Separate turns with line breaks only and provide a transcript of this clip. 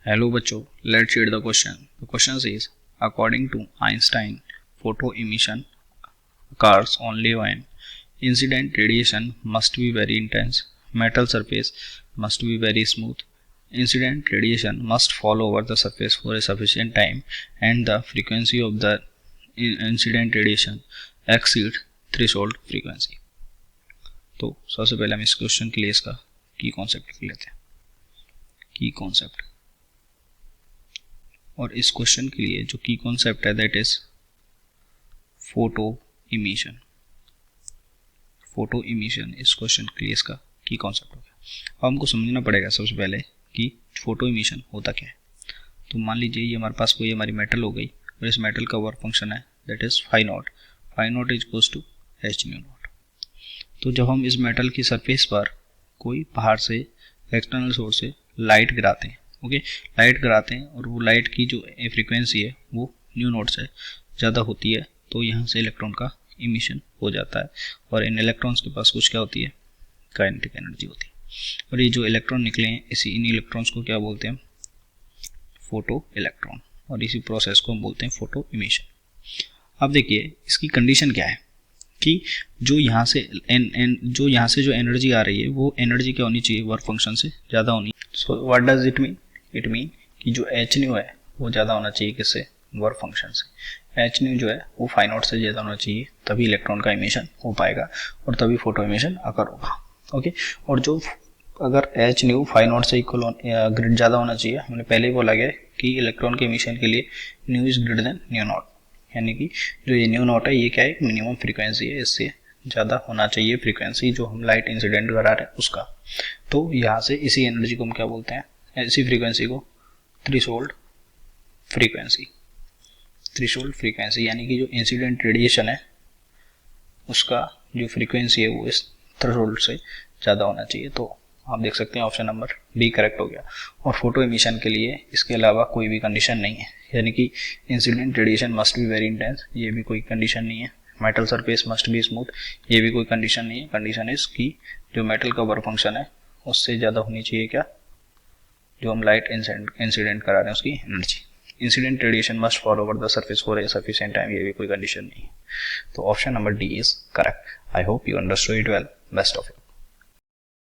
Hello बच्चों, let's read the question. The question says, according to Einstein, photo emission occurs only when incident radiation must be very intense, metal surface must be very smooth, incident radiation must fall over the surface for a sufficient time, and the frequency of the incident radiation exceeds threshold frequency. तो सबसे पहले हम इस question के लिए इसका की concept लिख लेते हैं. की कॉन्सेप्ट, और इस क्वेश्चन के लिए जो की कॉन्सेप्ट है that is photo emission. Photo emission इस क्वेश्चन के लिए इसका की कॉन्सेप्ट हो गया. अब हमको समझना पड़ेगा सबसे पहले कि फोटो इमिशन होता क्या है. तो मान लीजिए ये हमारे पास कोई हमारी मेटल हो गई और इस मेटल का वर्क फंक्शन है that is phi naught. Phi naught is equals to h nu naught. तो जब हम इस मेटल की सरफेस पर कोई बाहर से एक्सटर्नल सोर्स से लाइट गिराते हैं, ओके, लाइट गिराते हैं और वो लाइट की जो फ्रीक्वेंसी है वो न्यू नॉट से ज़्यादा होती है, तो यहाँ से इलेक्ट्रॉन का इमिशन हो जाता है. और इन इलेक्ट्रॉन्स के पास कुछ क्या होती है, काइनेटिक एनर्जी होती है. और ये जो इलेक्ट्रॉन निकले हैं इन इलेक्ट्रॉन्स को क्या बोलते हैं, फोटो इलेक्ट्रॉन. और इसी प्रोसेस को हम बोलते हैं फोटो इमिशन. अब देखिए इसकी कंडीशन क्या है कि जो यहाँ से जो एनर्जी आ रही है वो एनर्जी क्या होनी चाहिए, वर्क फंक्शन से ज़्यादा होनी. So what does it mean, it mean कि जो एच न्यू है वो ज़्यादा होना चाहिए किससे, वर्क फंक्शन से. एच न्यू जो है वो फाई नॉट से ज़्यादा होना चाहिए, तभी इलेक्ट्रॉन का इमिशन हो पाएगा और तभी फोटो इमिशन अकर होगा. ओके, और जो अगर एच न्यू फाई नॉट से इक्वल ग्रेड ज़्यादा होना चाहिए, हमने पहले ही बोला गया कि इलेक्ट्रॉन के इमिशन के लिए new is greater than new not, यानी कि जो ये न्यू नॉट है ये क्या है, मिनिमम फ्रीक्वेंसी है, इससे ज़्यादा होना चाहिए फ्रीक्वेंसी जो हम लाइट इंसिडेंट करा रहे हैं उसका. तो यहाँ से इसी एनर्जी को हम क्या बोलते हैं, इसी फ्रीक्वेंसी को थ्रेशोल्ड फ्रीक्वेंसी. थ्रेशोल्ड फ्रीक्वेंसी यानी कि जो इंसिडेंट रेडिएशन है उसका जो फ्रीक्वेंसी है वो इस थ्रेशोल्ड से ज़्यादा होना चाहिए. तो आप देख सकते हैं ऑप्शन नंबर बी करेक्ट हो गया. और फोटो इमिशन के लिए इसके अलावा कोई भी कंडीशन नहीं है, यानी कि incident radiation must be very intense, ये भी कोई कंडीशन नहीं है. Metal surface must be smooth, ये भी कोई कंडीशन नहीं है. कंडीशन इज कि जो मेटल का वर्क फंक्शन है उससे ज़्यादा होनी चाहिए क्या, जो हम लाइट इंसिडेंट करा रहे हैं उसकी energy. Incident radiation must fall over the surface for a sufficient time, ये भी कोई कंडीशन नहीं है. तो option number D is correct. I hope you understood it well. Best of you.